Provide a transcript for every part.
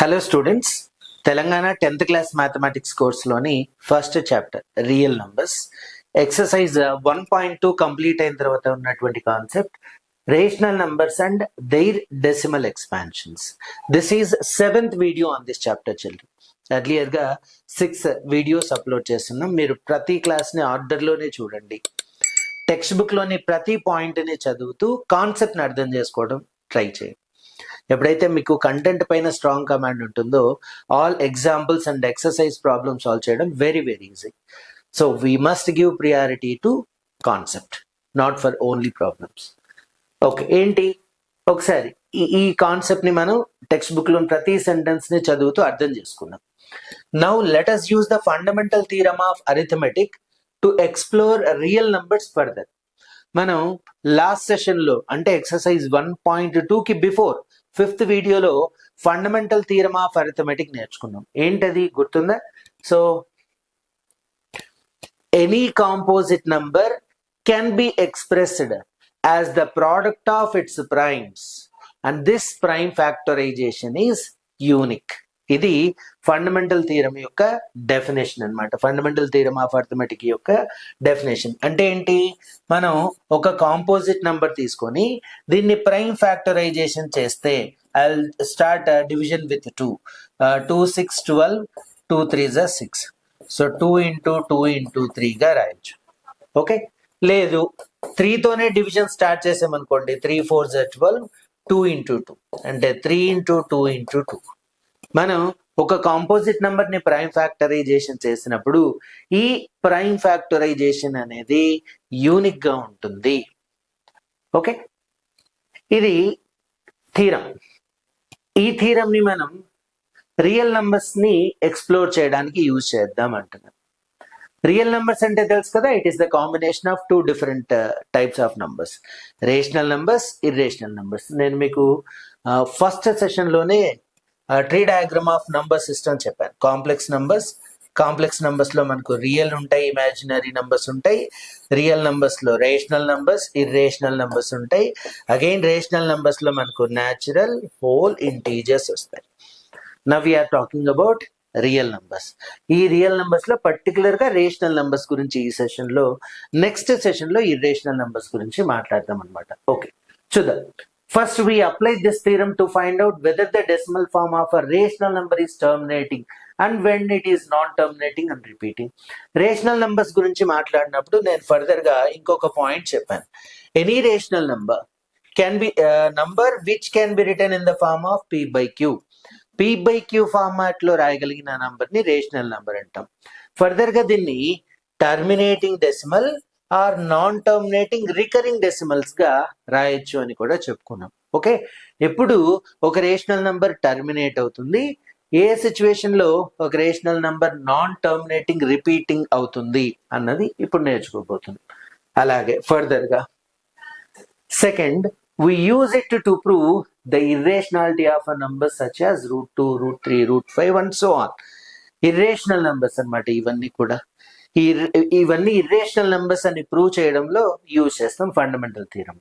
Hello students, Telangana 10th class mathematics కోర్సులోని first chapter real numbers exercise 1.2 complete అయిన తర్వాత ఉన్నటువంటి concept rational numbers and their decimal expansions. This is 7th video on this chapter children. Earlier గా 6 videos upload చేస్తున్నాం. మీరు ప్రతి class ని order లోనే చూడండి. టెక్స్ట్ బుక్ లోని ప్రతి పాయింట్ ని చదువుతూ కాన్సెప్ట్ ని అర్థం చేసుకోవడం ట్రై చేయండి. ఎప్పుడైతే మీకు కంటెంట్ పైన స్ట్రాంగ్ కమాండ్ ఉంటుందో all examples and exercise problem solve చేయడం very easy. So we must give priority to concept, not for only problems. Okay, ఏంటి ఒకసారి ఈ కాన్సెప్ట్ ని మనం టెక్స్ట్ బుక్ లోని ప్రతి సెంటెన్స్ ని చదువుతూ అర్థం చేసుకున్నాం. Now let us use the fundamental theorem of arithmetic to explore real numbers further. మనం లాస్ట్ సెషన్ లో అంటే ఎక్సర్సైజ్ 1.2 కి బిఫోర్ 5th వీడియోలో ఫండమెంటల్ థియరమ్ ఆఫ్ అరిథమెటిక్ నేర్చుకున్నాం. ఏంటది గుర్తుందా? So any composite number can be expressed as the product of its primes and this prime factorization is unique. ఇది fundamental theorem యొక్క డెఫినేషన్ అన్నమాట. ఫండమెంటల్ థియరమ్ ఆఫ్ అరిథమెటిక్ యొక్క definition అంటే ఏంటి? మనం ఒక కాంపోజిట్ నంబర్ తీసుకొని దీన్ని ప్రైమ్ ఫ్యాక్టరైజేషన్ చేస్తే I start division with 2. 2 6 12, 2 3 6. So 2 into 2 into 3 గా రాయొచ్చు. ఓకే, లేదు 3 తోనే డివిజన్ స్టార్ట్ చేసామనుకోండి, 3 4 12, 2 into 2 అంటే 3 into 2 into 2. మనం ఒక కాంపోజిట్ నంబర్ ని ప్రైమ్ ఫ్యాక్టరైజేషన్ చేసినప్పుడు ఈ ప్రైమ్ ఫ్యాక్టరైజేషన్ అనేది యూనిక్ గా ఉంటుంది. ఓకే, ఇది థీరం. ఈ థీరం ని మనం రియల్ నంబర్స్ ని ఎక్స్ప్లోర్ చేయడానికి యూజ్ చేద్దాం అంటున్నాం. రియల్ నంబర్స్ అంటే తెలుసు కదా, it is the combination of 2 different types of numbers, rational numbers, irrational numbers. నేను మీకు ఫస్ట్ సెషన్ లోనే tree diagram of number system చెప్పాను. కాంప్లెక్స్ నంబర్స్ లో మనకు రియల్ ఉంటాయి, ఇమాజినరీ నంబర్స్ ఉంటాయి. రియల్ నంబర్స్ లో రేషనల్ నంబర్స్, ఇర్రేషనల్ నంబర్స్ ఉంటాయి. అగైన్ రేషనల్ నంబర్స్ లో మనకు న్యాచురల్, హోల్, ఇంటీజర్స్ వస్తాయి. Now we are talking about real numbers. ఈ రియల్ నంబర్స్ లో పర్టికులర్ గా రేషనల్ నంబర్స్ గురించి ఈ సెషన్ లో, నెక్స్ట్ సెషన్ లో ఇర్రేషనల్ నంబర్స్ గురించి మాట్లాడదాం అనమాట. ఓకే, చూద్దాం. First, we apply this theorem to find out whether the decimal form of a rational number is terminating and when it is non-terminating and repeating. Rational numbers గురించి మాట్లాడినప్పుడు నేను further గా ఇంకొక point చెప్పాను. Any rational number can be a number which can be written in the form of p by q. p by q format లో రాయగలిగిన number ని rational number అంటాం. ఫర్దర్ గా దీన్ని terminating decimal or non terminating recurring decimals గా రాయొచ్చు అని కూడా చెప్పుకున్నాం. ఓకే, ఎప్పుడు ఒక రేషనల్ నంబర్ టర్మినేట్ అవుతుంది, ఏ సిచ్యువేషన్ లో ఒక rational number non terminating repeating అవుతుంది అన్నది ఇప్పుడు నేర్చుకోబోతున్నాం. అలాగే ఫర్దర్ గా second, we use it to prove the irrationality of a number such as √2, √3, √5 and so on. Irrational numbers అన్నమాట ఇవన్నీ కూడా. ఇవన్నీ ఇర్రేషనల్ నంబర్స్ అని ప్రూవ్ చేయడంలో యూజ్ చేస్తాం ఫండమెంటల్ థియరమ్.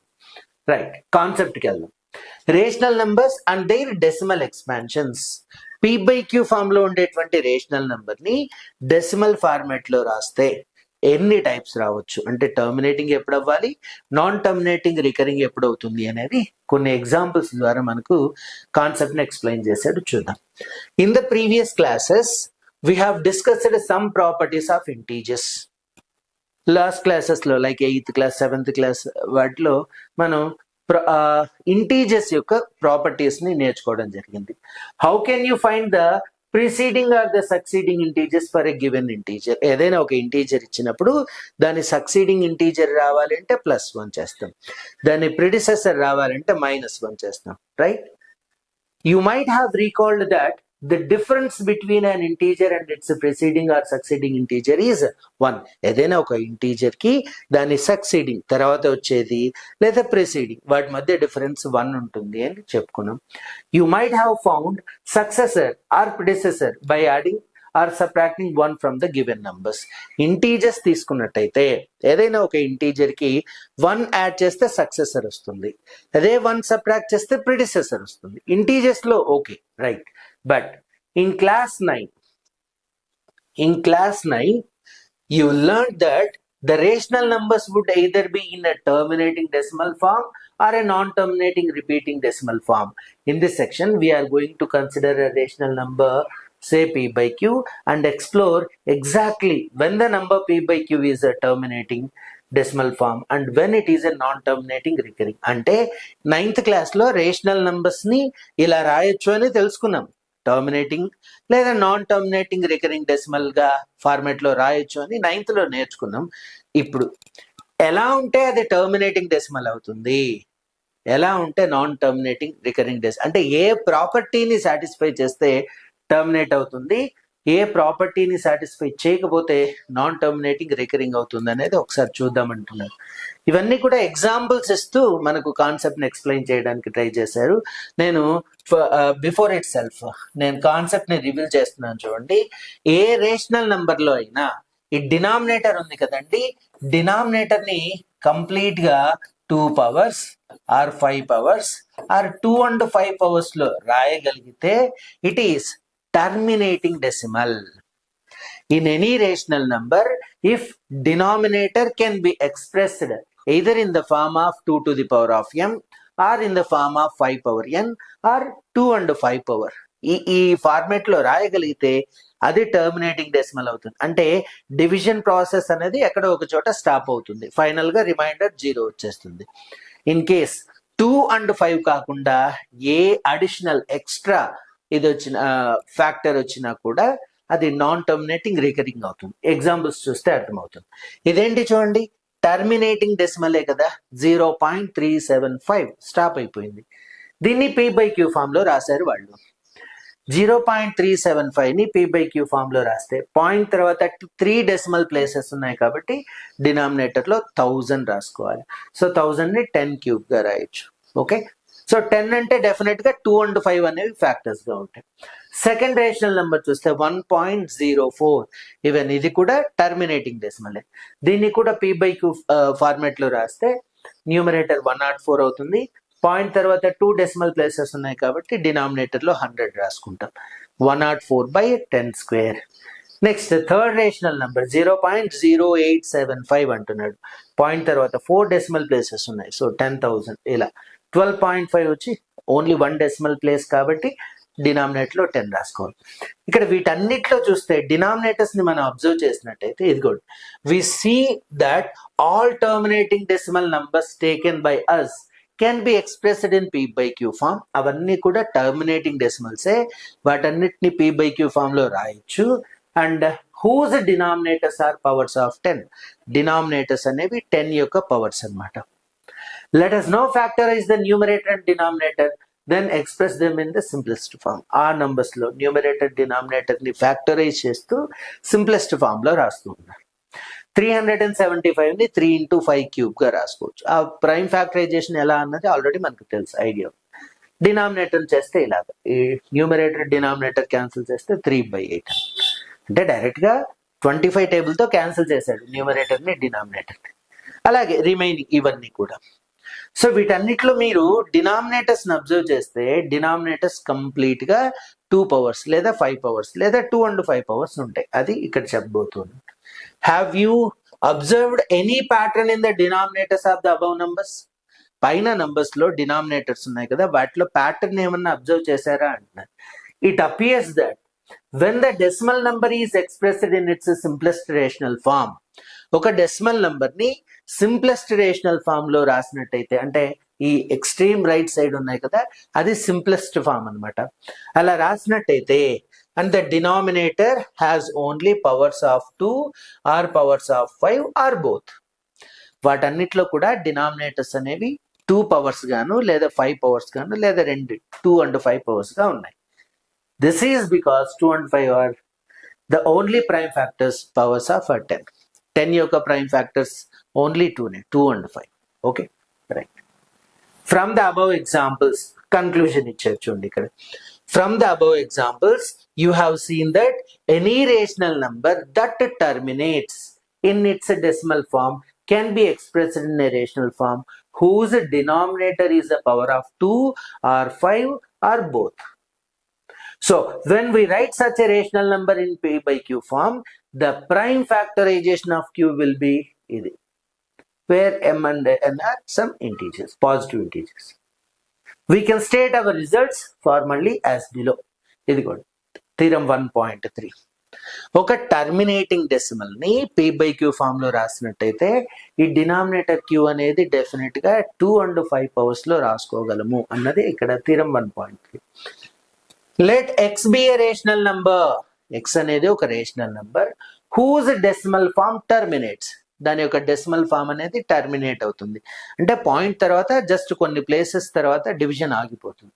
రైట్, కాన్సెప్ట్ కి వెళ్దాం. Rational numbers and their decimal expansions. p by q form లో ఉండేటువంటి రేషనల్ నంబర్ ని డెసిమల్ ఫార్మాట్ లో రాస్తే ఎన్ని టైప్స్ రావచ్చు, అంటే టర్మినేటింగ్ ఎప్పుడు అవ్వాలి, నాన్ టర్మినేటింగ్, రికరింగ్ ఎప్పుడు అవుతుంది అనేది కొన్ని ఎగ్జాంపుల్స్ ద్వారా మనకు కాన్సెప్ట్ ని ఎక్స్ప్లెయిన్ చేశాడు. చూద్దాం. In the previous classes we have discussed some properties of integers. Last classes లో like 8th class 7th class వాటిలో మనం ఇంటీజర్స్ యొక్క ప్రాపర్టీస్ ని నేర్చుకోవడం జరిగింది. How can you find the preceding or the succeeding integers for a given integer? ఏదైనా ఒక integer ఇచ్చినప్పుడు దాని సక్సీడింగ్ ఇంటీజర్ రావాలంటే +1 చేస్తాం, దాని ప్రిడిసెసర్ రావాలంటే -1 చేస్తాం. Right, you might have recalled that the difference between an integer and its preceding or succeeding integer is 1. ఏదైనా ఒక ఇంటీజర్ కి దాని సక్సీడింగ్ తర్వాత వచ్చేది లేదా ప్రిసీడింగ్ వాటి మధ్య డిఫరెన్స్ 1 ఉంటుంది అని చెప్పుకున్నాం. You might have found successor or predecessor by adding or subtracting 1 from the given numbers. Integers తీసుకున్నట్టయితే ఏదైనా ఒక ఇంటీజర్ కి 1 యాడ్ చేస్తే సక్సెసర్ వస్తుంది, అదే 1 సబ్ట్రాక్ట్ చేస్తే ప్రిడిసెసర్ వస్తుంది. ఇంటీజర్స్ లో okay, right. But in class 9, you learned that the rational numbers would either be in a terminating decimal form or a non-terminating repeating decimal form. In this section, we are going to consider a rational number, say p by q, and explore exactly when the number p by q is a terminating decimal form and when it is a non-terminating recurring. అంటే 9th క్లాస్లో rational నంబర్స్ని ఇలా రాయొచ్చు అని తెలుసుకున్నాం. Terminating లేదా non terminating recurring decimal గా format లో రాయొచ్చు అని 9th లో నేర్చుకున్నాం. ఇప్పుడు ఎలా ఉంటే అది టర్మినేటింగ్ డెసిమల్ అవుతుంది, ఎలా ఉంటే నాన్ టర్మినేటింగ్ రికరింగ్ డెసిమల్, అంటే ఏ ప్రాపర్టీని సాటిస్ఫై చేస్తే టర్మినేట్ అవుతుంది, ఏ ప్రాపర్టీని సాటిస్ఫై చేయకపోతే నాన్ టర్మినేటింగ్ రికరింగ్ అవుతుంది అనేది ఒకసారి చూద్దామంటున్నారు. ఇవన్నీ కూడా ఎగ్జాంపుల్స్ ఇస్తూ మనకు కాన్సెప్ట్ని ఎక్స్ప్లెయిన్ చేయడానికి ట్రై చేశారు. నేను బిఫోర్ ఇట్ సెల్ఫ్ నేను కాన్సెప్ట్ని రివీల్ చేస్తున్నాను చూడండి. ఏ రేషనల్ నెంబర్లో అయినా ఈ డినామినేటర్ ఉంది కదండి, డినామినేటర్ని కంప్లీట్గా 2 powers or 5 powers or 2 and 5 powers లో రాయగలిగితే it is terminating decimal. In any rational number, if denominator can be expressed either in the form of 2 to the power of m or in the form of 5 power n or 2 and 5 power, ఈ format లో రాయగలిగితే అది terminating decimal అవుతుంది. అంటే division process అనేది ఎక్కడో ఒక చోట stop అవుతుంది, ఫైనల్ గా రిమైండర్ 0 వచ్చేస్తుంది. ఇన్ కేస్ 2 and 5 కాకుండా ఏ అడిషనల్ ఎక్స్ట్రా ఇది వచ్చిన ఫ్యాక్టర్ వచ్చినా కూడా అది నాన్ టర్మినేటింగ్ రికరింగ్ అవుతుంది. ఎగ్జాంపుల్స్ చూస్తే అర్థమవుతుంది. ఇదేంటి చూడండి, టర్మినేటింగ్ డెసిమలే కదా, 0.375 స్టాప్ అయిపోయింది. దీన్ని పీ బై క్యూ ఫామ్ లో రాశారు వాళ్ళు. 0.375 ని పీ బై క్యూ ఫామ్ లో రాస్తే పాయింట్ తర్వాత 3 డెసిమల్ ప్లేసెస్ ఉన్నాయి కాబట్టి డినామినేటర్ లో 1000 రాసుకోవాలి. సో 1000 ని 10 క్యూబ్ గా రాయొచ్చు. ఓకే, సో 10 అంటే డెఫినెట్ గా 2 and 5 అనేవి ఫ్యాక్టర్స్ గా ఉంటాయి. సెకండ్ రేషనల్ నెంబర్ చూస్తే 1.04, ఈవెన్ ఇది కూడా టర్మినేటింగ్ డెసిమలే. దీన్ని కూడా పీ బై క్యూ ఫార్మాట్ లో రాస్తే న్యూమరేటర్ 104 అవుతుంది. పాయింట్ తర్వాత 2 డెసిమల్ ప్లేసెస్ ఉన్నాయి కాబట్టి డినామినేటర్ లో 100 రాసుకుంటాం. 104/10². నెక్స్ట్ థర్డ్ రేషనల్ నెంబర్ 0.0875 అంటున్నాడు. పాయింట్ తర్వాత 4 డెసిమల్ ప్లేసెస్ ఉన్నాయి, సో 10,000. ఇలా 12.5 వచ్చి ఓన్లీ 1 డెసిమల్ ప్లేస్ కాబట్టి డినామినేటర్ లో 10 రాసుకోవాలి. ఇక్కడ వీటన్నిటిలో చూస్తే డినామినేటర్స్ ని మనం అబ్జర్వ్ చేసినట్టయితే ఇదిగోండి, we see that all terminating decimal numbers taken by us can be expressed in p by q form. అవన్నీ కూడా టర్మినేటింగ్ డెసిమల్సే, వాటన్నిటిని పీ బై క్యూ ఫామ్ లో రాయొచ్చు. And whose denominators are powers of 10. Denominators అనేవి 10 యొక్క powers అన్నమాట. Let us now factorize the numerator and denominator, then express them in the simplest form. ఆ numbers లో numerator denominator ని factorize చేస్తూ simplest form లో రాస్తూ ఉన్నారు. 375 ని 3 into 5 క్యూబ్ గా రాసుకోవచ్చు. ఆ ప్రైమ్ ఫ్యాక్టరైజేషన్ ఎలా అన్నది ఆల్రెడీ మనకు తెలుసు, ఐడియా. డినామినేటర్ చేస్తే ఇలాగ, ఈ న్యూమరేటర్ డినామినేటర్ క్యాన్సిల్ చేస్తే 3/8, అంటే డైరెక్ట్ గా 25 టేబుల్ తో క్యాన్సిల్ చేశాడు న్యూమరేటర్ ని డినామినేటర్ ని. అలాగే రిమైనింగ్ ఇవన్నీ కూడా. సో వీటన్నిటిలో మీరు డినామినేటర్స్ ని అబ్జర్వ్ చేస్తే డినామినేటర్స్ కంప్లీట్ గా 2 పవర్స్ లేదా 5 పవర్స్ లేదా 2 and 5 పవర్స్ ఉంటాయి. అది ఇక్కడ చెప్పబోతుంది. Have you observed any pattern in the denominators of the above numbers? పైన నంబర్స్ లో డినామినేటర్స్ ఉన్నాయి కదా, వాటిలో ప్యాటర్న్ ఏమన్నా అబ్జర్వ్ చేశారా అంటున్నారు. It appears that when the decimal number is expressed in its simplest rational form, ఒక డెసిమల్ నంబర్ ని సింప్లెస్ట్ రేషనల్ ఫామ్ లో రాసినట్టయితే, అంటే ఈ ఎక్స్ట్రీమ్ రైట్ సైడ్ ఉన్నాయి కదా, అది సింప్లెస్ట్ ఫామ్ అన్నమాట. అలా రాసినట్టయితే and the denominator has only powers of 2 or powers of 5 or both. వాటన్నిటిలో కూడా డినామినేటర్స్ అనేవి 2 పవర్స్ గాను లేదా 5 పవర్స్ గాను లేదా 2 and 5 పవర్స్ గా ఉన్నాయి. This is because 2 and 5 are the only prime factors powers of 10. 10 యొక్క prime factors only 2 and 5. Okay, right. From the above examples, conclusion ఇచ్చారు చూడండి ఇక్కడ. From the above examples, you have seen that any rational number that terminates in its decimal form can be expressed in a rational form whose denominator is the power of 2 or 5 or both. So when we write such a rational number in P by Q form, the prime factorization of Q will be ఇది, where M and N are some integers, positive integers. We can state our results formally as below. ఇది కూడా theorem 1.3. ఒక terminating decimal ని P by Q form లో రాసినట్టయితే ఈ denominator Q అనేది definite గా 2 and 5 powers లో రాసుకోగలము అన్నది ఇక్కడ theorem 1.3. Let x be a rational number. x అనేది ఒక rational number whose decimal form terminates. దాని యొక్క డెసిమల్ ఫామ్ అనేది టర్మినేట్ అవుతుంది, అంటే పాయింట్ తర్వాత జస్ట్ కొన్ని ప్లేసెస్ తర్వాత డివిజన్ ఆగిపోతుంది.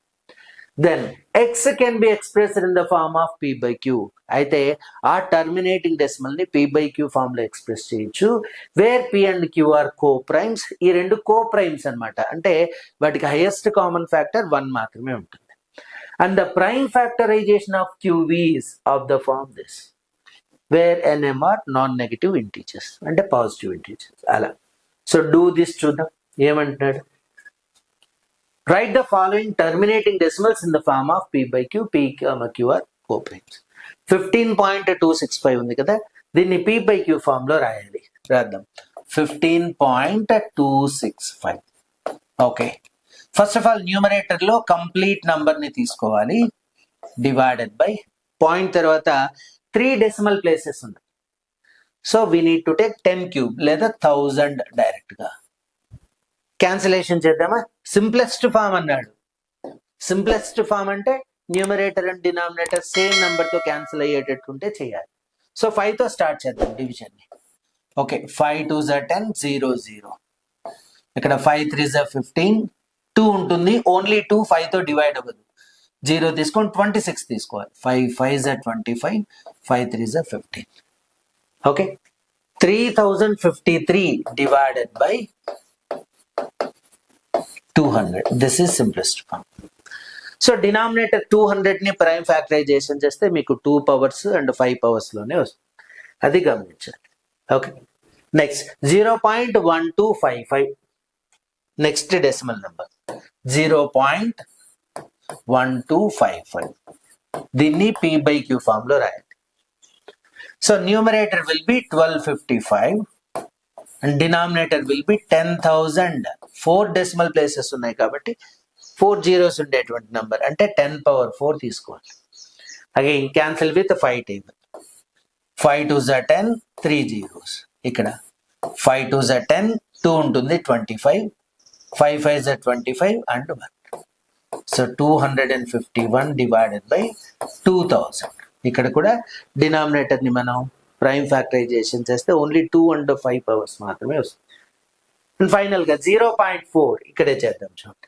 Then x can be expressed in the form of p by q. అయితే ఆ టర్మినేటింగ్ డెసిమల్ ని పీ బై క్యూ ఫామ్ లో ఎక్స్ప్రెస్ చేయొచ్చు, where p and q are coprimes. ఈ రెండు కో ప్రైమ్స్ అన్నమాట, అంటే వాటికి హైయెస్ట్ కామన్ ఫ్యాక్టర్ 1 మాత్రమే ఉంటుంది. And the prime factorisation of QV is of the form this, where NM are non-negative integers అంటే పాజిటివ్ ఇంటీజర్స్. అలా సో డూ దిస్ చూద్దాం ఏమంటున్నాడు. Write the following terminating decimals in the form of P by Q. P, Q are co-primes. 15.265 ఉంది కదా, దీన్ని P by Q form లో రాయాలి. రాద్దాం 15.265. Okay, first of all numerator లో కంప్లీట్ నంబర్ ని తీసుకోవాలి, డివైడెడ్ బై పాయింట్ తర్వాత 3 డెసిమల్ ప్లేసెస్ ఉన్నాయి. So we need to take 10 cube లేదా 1000 డైరెక్ట్ గా. క్యాన్సిలేషన్ చేద్దామా? సింప్లెస్ట్ ఫామ్ అన్నాడు. సింప్లెస్ట్ ఫామ్ అంటే numerator and denominator same number తో క్యాన్సిల్ అయ్యేటట్టుంటే చేయాలి. సో 5 తో స్టార్ట్ చేద్దాం డివిజన్ ని. Okay, 5 2s are 10, 0 0. ఇక్కడ 5 3s are 15, 2 ఉంటుంది, ఓన్లీ 2 5 తో డివైడ్ అవ్వదు. 0 తీసుకొని 26 తీసుకోవాలి. 5 5s are 25, 5 3s are 15. Okay, 3053 divided by 200. This is simplest form. So denominator 200 ని ప్రైమ్ ఫ్యాక్టరైజేషన్ చేస్తే మీకు 2 పవర్స్ అండ్ 5 పవర్స్ లోనే వస్తుంది, అది గమనించాలి. Okay, next 0.1255. Next decimal number 0.1255. దీన్ని P by Q ఫామ్ లో రాయాలి. So numerator will be 1255 and denominator will be 10,000. 4 decimal places ఉన్నాయి కాబట్టి 4 zeros ఉండేటువంటి నంబర్ అంటే 10^4 తీసుకోవాలి. Again cancel with 5 table. 5 2s are 10, 3 zeros. ఇక్కడ 5 2s are 10, 2 ఉంటుంది 25, 5 5s are 25 and 1. So 251 divided by 2000. ఇక్కడ కూడా డినామినేటర్ ని మనం ప్రైమ్ ఫ్యాక్టరైజేషన్ చేస్తే ఓన్లీ 2 and 5 పవర్స్ మాత్రమే వస్తుంది. అండ్ ఫైనల్ గా 0.4 ఇక్కడే చేద్దాం చూడండి.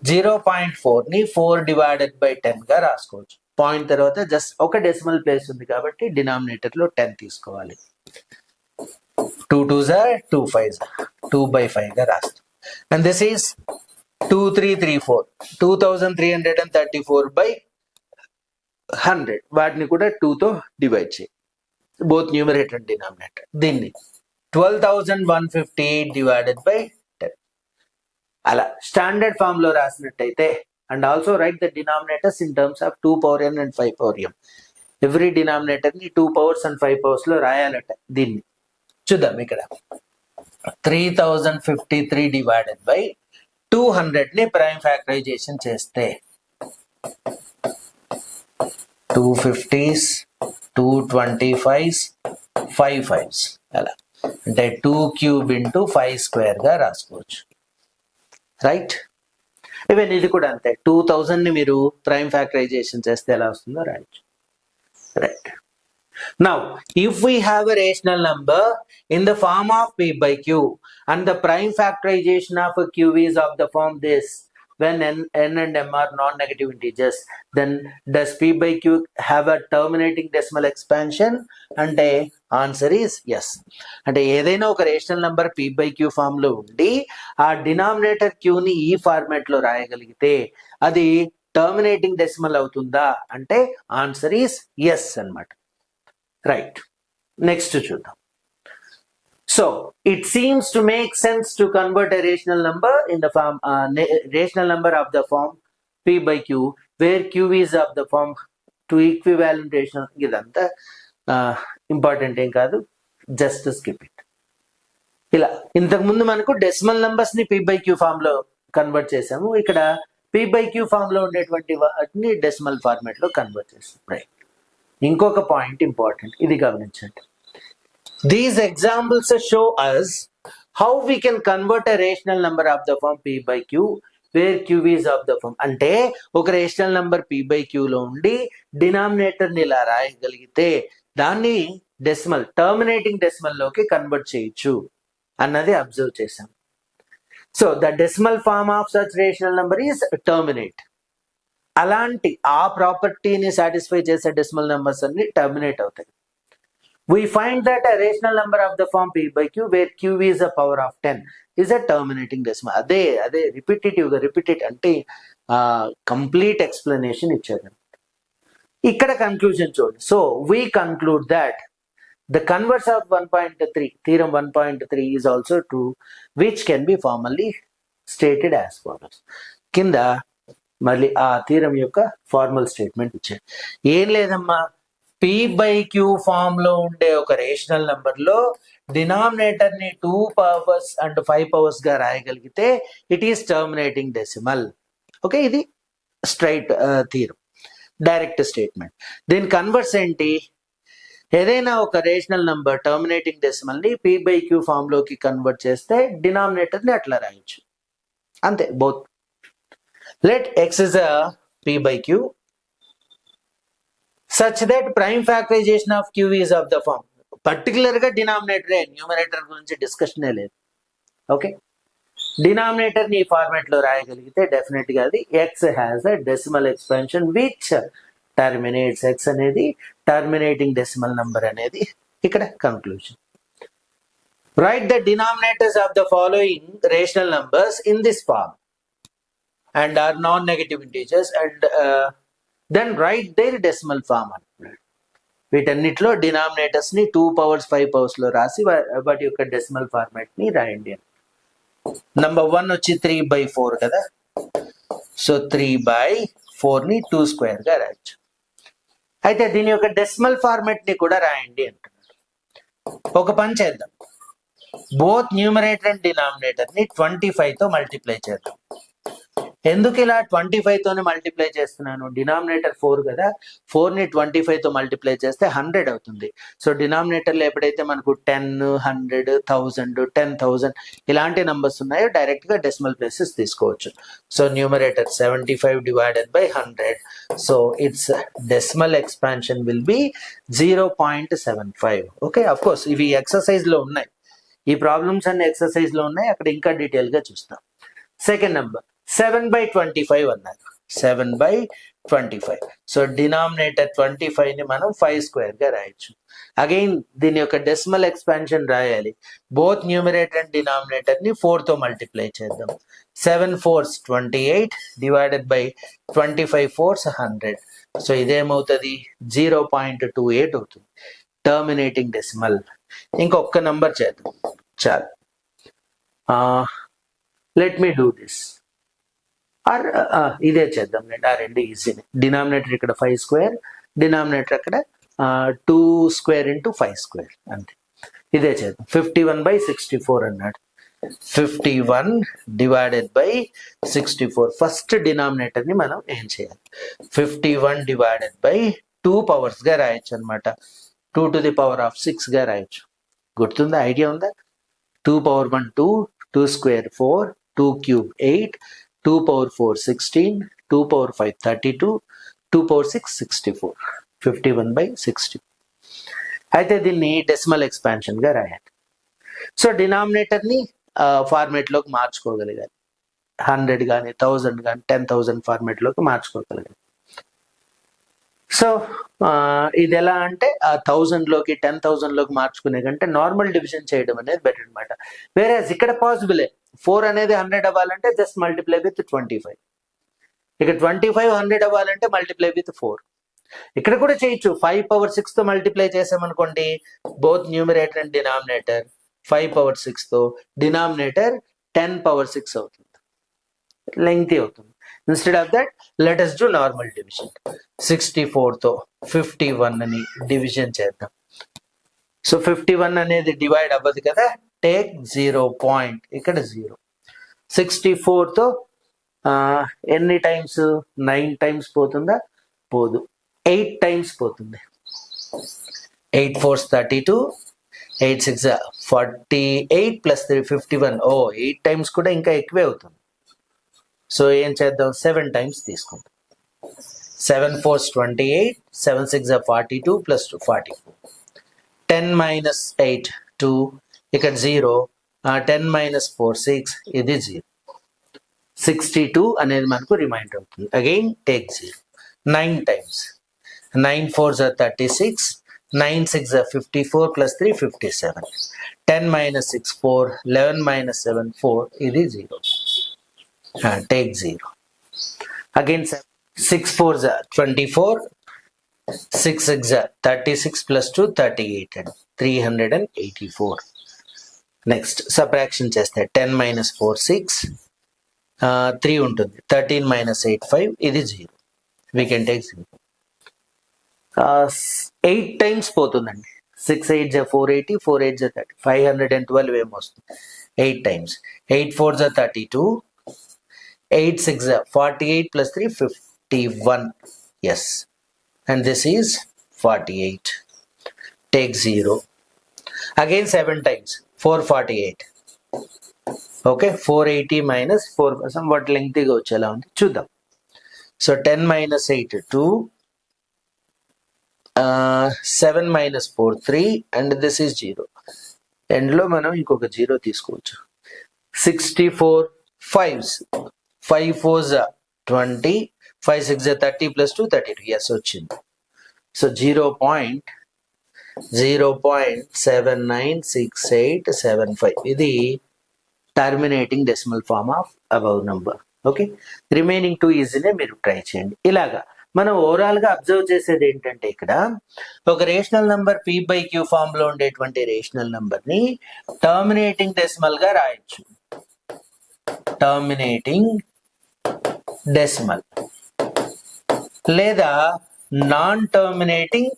0.4 ని 4 డివైడెడ్ బై 10 గా రాసుకోవచ్చు. పాయింట్ తర్వాత జస్ట్ ఒక డెసిమల్ ప్లేస్ ఉంది కాబట్టి డినామినేటర్ లో 10 తీసుకోవాలి. 2 2s are 2 5s are 2 by 5 గా రాస్తాం. And this is 2334, 2334 by 100. వాటిని కూడా 2 తో డివైడ్ చేయి, బోత్ న్యూమరేటర్ అండ్ డినామినేటర్. దీన్ని 12,158 డివైడెడ్ బై 10. అలా స్టాండర్డ్ ఫామ్ లో రాసినట్టయితే, and also write the denominators in terms of 2 power n and 5 power m. Every denominator ని 2 powers and 5 powers లో రాయాలట. దీన్ని చూద్దాం. ఇక్కడ 3053 డివైడెడ్ బై 200 ని ప్రైమ్ ఫ్యాక్టరైజేషన్ చేస్తే 250s, 225s, 5 5s అలా, అంటే 2 cube into 5 square గా రాసుకోవచ్చు. రైట్, ఈవెన్ ఇది కూడా అంతే. 2000 ని మీరు ప్రైమ్ ఫ్యాక్టరైజేషన్ చేస్తే ఎలా వస్తుందో రాయొచ్చు. Right, now if we have a rational number in the form of P by Q and the prime factorization of a QV is of the form this, when n and m are non-negative integers, then does P by Q have a terminating decimal expansion? అంటే answer is yes. అంటే ఏదైనా ఒక rational number P by Q form లో ఉండి ఆ denominator Q ని ఈ format లో రాయగలిగితే అది టర్మినేటింగ్ డెసిమల్ అవుతుందా అంటే ఆన్సర్ ఈస్ ఎస్ అన్నమాట. రైట్, నెక్స్ట్ చూద్దాం. So it seems to make sense to convert a rational number in the form rational number of the form P by Q, where QV is of the form two equivalent rational, ఇదంతా important ఏం కాదు, just skip it. ఇలా ఇంతకుముందు మనకు decimal numbers ని P/Q form లో convert చేసాము, ఇక్కడ P/Q ఫామ్ లో ఉండేటువంటి వాటిని డెసిమల్ ఫార్మాట్ లో కన్వర్ట్ చేస్తాం. రైట్. ఇంకొక పాయింట్ ఇంపార్టెంట్, ఇది గమనించండి. These examples show us how we can convert a rational number of the form P/Q where Q is of the form. అంటే ఒక రేషనల్ నంబర్ P/Q లో ఉండి డినామినేటర్ ని ఇలా రాయగలిగితే దాన్ని డెసిమల్, టర్మినేటింగ్ డెసిమల్ లోకి కన్వర్ట్ చేయొచ్చు అన్నది అబ్జర్వ్ చేశాం. So the decimal form of such rational number is terminate. అలాంటి ఆ ప్రాపర్టీని సాటిస్ఫై చేసే డెసిమల్ నెంబర్స్ అన్ని టర్మినేట్ అవుతాయి. We find that a rational number of the form P/Q where Q is a power of 10 is a terminating decimal. అదే repetitive గా repeated అంటే complete explanation ఇచ్చారు. ఇక్కడ కన్క్లూజన్ చూడండి. So we conclude that the converse of 1.3 theorem 1.3 is also true, which can be formally stated as follows. కింద మళ్ళీ ఆ theorem యొక్క ఫార్మల్ స్టేట్మెంట్ ఇచ్చారు. ఏం లేదమ్మా, P/Q ఫామ్ లో ఉండే ఒక రేషనల్ నంబర్ లో డినామినేటర్ ని 2 powers అండ్ 5 powers గా రాయగలిగితే it is terminating decimal. Okay, ఇది స్ట్రైట్ థీరం, డైరెక్ట్ స్టేట్మెంట్. దీని కన్వర్స్ ఏంటి? ఏదైనా ఒక రేషనల్ నంబర్ టర్మినేటింగ్ డెసిమల్ ని P/Q ఫామ్ లోకి కన్వర్ట్ చేస్తే డినామినేటర్ ని అట్లా రాయొచ్చు, అంతే. Both. Let x is a P/Q such that prime factorization of Q is of the form. Particular గా డినామినేటర్, న్యూమరేటర్ గురించి డిస్కషన్ లేదు. ఓకే, డినామినేటర్ ని ఫార్మాట్ లో రాయగలిగితే డెఫినెట్ గా అది x has a decimal expansion which terminates. x అనేది terminating decimal number అనేది ఇక్కడ conclusion. Right the denominators of the following rational numbers in this form and are non-negative integers and then write their decimal form. వీటన్నిటిలో denominators ని 2 powers 5 powers లో రాసి వాటి యొక్క decimal format ని రాయండి. నంబర్ 1 వచ్చి 3/4 కదా, సో 3/4 ని 2 square గా రాయొచ్చు. అయితే దీని యొక్క డెసిమల్ ఫార్మాట్ ని కూడా రాయండి అంటున్నారు. ఒక పని చేద్దాం, బోత్ న్యూమరేటర్ అండ్ డినామినేటర్ ని 25 తో మల్టిప్లై చేద్దాం. ఎందుకు ఇలా 25 తోనే మల్టిప్లై చేస్తున్నాను? డినామినేటర్ 4 కదా, 4 ని 25 తో మల్టిప్లై చేస్తే 100 అవుతుంది. సో డినామినేటర్ లో ఎప్పుడైతే మనకు 10, 100, 1000, 10,000 ఇలాంటి నంబర్స్ ఉన్నాయో డైరెక్ట్ గా డెసిమల్ ప్లేసెస్ తీసుకోవచ్చు. So numerator 75 divided by 100, so it's decimal expansion will be 0.75. Okay, of course ఇవి ఎక్సర్సైజ్ లో ఉన్నాయి, ఈ ప్రాబ్లమ్స్ అన్ని ఎక్సర్సైజ్ లో ఉన్నాయి, అక్కడ ఇంకా డీటెయిల్ గా చూస్తాం. సెకండ్ నెంబర్ 7/25 అన్నారు. 7/25, సో డినామినేటర్ 25 ని మనం 5 square గా రాయొచ్చు. అగైన్ దీని యొక్క డెసిమల్ ఎక్స్పాన్షన్ రాయాలి. బోత్ న్యూమరేటర్ అండ్ డినామినేటర్ ని 4 తో మల్టిప్లై చేద్దాం. 7 4s 28 divided by 25 4s 100, so ఇదేమవుతుంది 0.28 అవుతుంది, టర్మినేటింగ్ డెసిమల్. ఇంకొక నంబర్ చేద్దాం చాలు. Let me do this. ఇదే చేద్దాం నేను, ఆ రెండు ఈజీనే. డినామినేటర్ ఇక్కడ 5 square, డినామినేటర్ అక్కడ 2 square into 5 square, అంతే. ఇదే చేద్దాం. 51/64 అన్నాడు. 51 divided by 64, ఫస్ట్ డినామినేటర్ ని మనం ఏం చేయాలి? 51 divided by 2 powers గా రాయొచ్చు అనమాట. 2 to the power of 6 గా రాయొచ్చు. గుర్తుందా? ఐడియా ఉందా? 2 power 1 2, 2 square 4, 2 cube 8, 2 power 4 16, 2 power 5 32, 2 power 6 64, 51/60. అయితే దీన్ని డెసిమల్ ఎక్స్పాన్షన్ గా రాయాలి. సో డినామినేటర్ ని ఫార్మేట్ లోకి మార్చుకోగలిగాలి. 100 కానీ 1000 కానీ 10,000 ఫార్మేట్ లోకి మార్చుకోగలిగాలి. సో ఇది ఎలా అంటే 1000 లోకి 10,000 లోకి మార్చుకునే కంటే నార్మల్ డివిజన్ చేయడం అనేది బెటర్ అనమాట. వేరే ఇక్కడ పాసిబులే, 4 అనేది 100 అవ్వాలంటే జస్ట్ మల్టిప్లై విత్ 25. ఇక 25 100 అవ్వాలంటే మల్టిప్లై విత్ 4. ఇక్కడ కూడా చేయొచ్చు. 5 power 6 తో మల్టిప్లై చేసామనుకోండి, both numerator and denominator 5 power 6 తో, డినామినేటర్ 10 power 6 అవుతుంది, లెంగ్తీ అవుతుంది. Instead of that let us do normal division. 64తో 51 ని డివిజన్ చేద్దాం. సో 51 అనేది డివైడ్ అవ్వదు కదా, టేక్ 0 పాయింట్, ఇక్కడ 0. 64తో ఎన్ని టైమ్స్, 9 టైమ్స్ పోతుందా, పోదు, 8 టైమ్స్ పోతుంది. 8 4 32, 8 6 48 ప్లస్ 3 51. 8 టైమ్స్ కూడా ఇంకా ఎక్కువే అవుతుంది. సో ఏం చేద్దాం, 7 టైమ్స్ తీసుకుంటాం. 7 4 28, 7 6 42 ప్లస్ 2 44. 10 minus 8 2, ఇక్కడ 0. 10 minus 4 6, ఇది 0. 62 అనేది మనకు రిమైండర్ అవుతుంది. Again take 0. 9 times. 9 4 36, 9 6 54 plus 3 57. 10 minus 6 4, 11 minus 7 4, ఇది 0. Take 0. Again 6 4 24, 6 6 36 plus 2 38 and 384. Next subtraction చేస్తే 10 minus 4 6, 3 ఉంటుంది. 13 minus 8 5, ఇది 0. We can take 0. 8 టైమ్స్ పోతుందండి. 6 8 480, 4 8 30, 512 ఏమొస్తుంది, 8 times. 8 4 32, 8 6 48 plus 3 51. Yes, and this is 48. Take 0. Again 7 times. 448. Okay, 480 minus 4, somewhat lengthy గా వచ్చేలా ఉంది, చూద్దాం. So 10 minus 8 2, 7 minus 4 3, and this is 0. ఎండ్లో మనం ఇంకొక 0 తీసుకోవచ్చు. 64 5s, 5 4s 20, 5 6 30 plus 2 32. Yes, వచ్చింది. సో 0.796875, ఇది terminating decimal form of above number. Okay, remaining 2 ఈజీనే మీరు ట్రై చేయండి. ఇలాగా మనం ఓవరాల్ గా అబ్జర్వ్ చేసేది ఏంటంటే, ఇక్కడ ఒక రేషనల్ నంబర్ p/q ఫామ్ లో ఉండేటువంటి రేషనల్ నంబర్ ని టర్మినేటింగ్ డెసిమల్ గా రాయొచ్చు. టర్మినేటింగ్ డెసిమల్ లేదా నాన్ టర్మినేటింగ్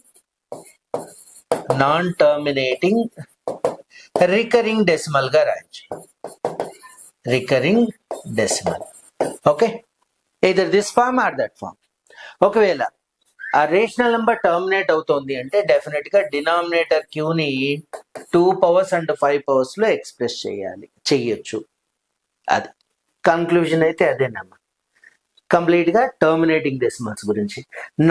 రికరింగ్ డెసిమల్ గా రాయొచ్చు. Recurring decimal. Okay, either this form or that form. ఒకవేళ ఆ రేషనల్ నెంబర్ టర్మినేట్ అవుతోంది అంటే డెఫినెట్ గా డినామినేటర్ క్యూని 2 పవర్స్ అండ్ 5 పవర్స్ లో ఎక్స్ప్రెస్ చెయ్యొచ్చు. అది కన్క్లూజన్ అయితే అదేనమ్మా, కంప్లీట్ గా టర్మినేటింగ్ డెసిమల్స్ గురించి.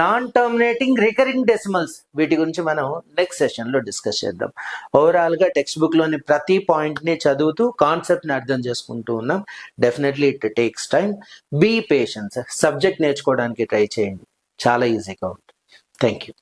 నాన్ టర్మినేటింగ్ రికరింగ్ డెసిమల్స్, వీటి గురించి మనం నెక్స్ట్ సెషన్ లో డిస్కస్ చేద్దాం. ఓవరాల్ గా టెక్స్ట్ బుక్ లోని ప్రతి పాయింట్ ని చదువుతూ కాన్సెప్ట్ ని అర్థం చేసుకుంటూ ఉన్నాం. Definitely it takes time. Be patience. Subject నేర్చుకోవడానికి ట్రై చేయండి, చాలా ఈజీగా ఉంటుంది. Thank you.